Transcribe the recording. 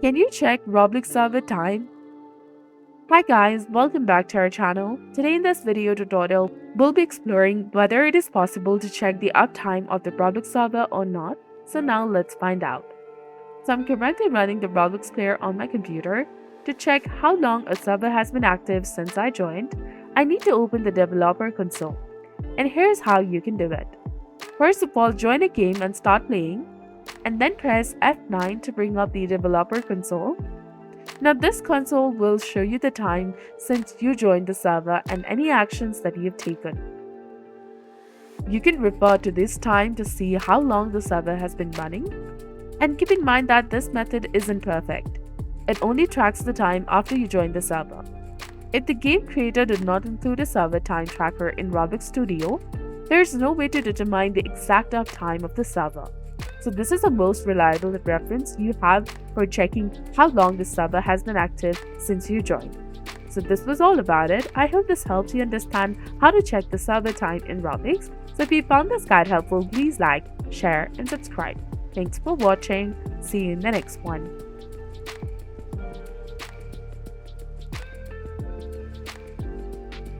Can you check Roblox server time? Hi guys, welcome back to our channel. Today in this video tutorial, we'll be exploring whether it is possible to check the uptime of the Roblox server or not. So now let's find out. So I'm currently running the Roblox player on my computer. To check how long a server has been active since I joined, I need to open the developer console. And here's how you can do it. First of all, join a game and start playing, and then press F9 to bring up the developer console. Now this console will show you the time since you joined the server and any actions that you've taken. You can refer to this time to see how long the server has been running. And keep in mind that this method isn't perfect. It only tracks the time after you join the server. If the game creator did not include a server time tracker in Roblox Studio, there is no way to determine the exact uptime of the server. So this is the most reliable reference you have for checking how long the server has been active since you joined. So this was all about it. I hope this helps you understand how to check the server time in Roblox. So if you found this guide helpful, please like, share, and subscribe. Thanks for watching. See you in the next one.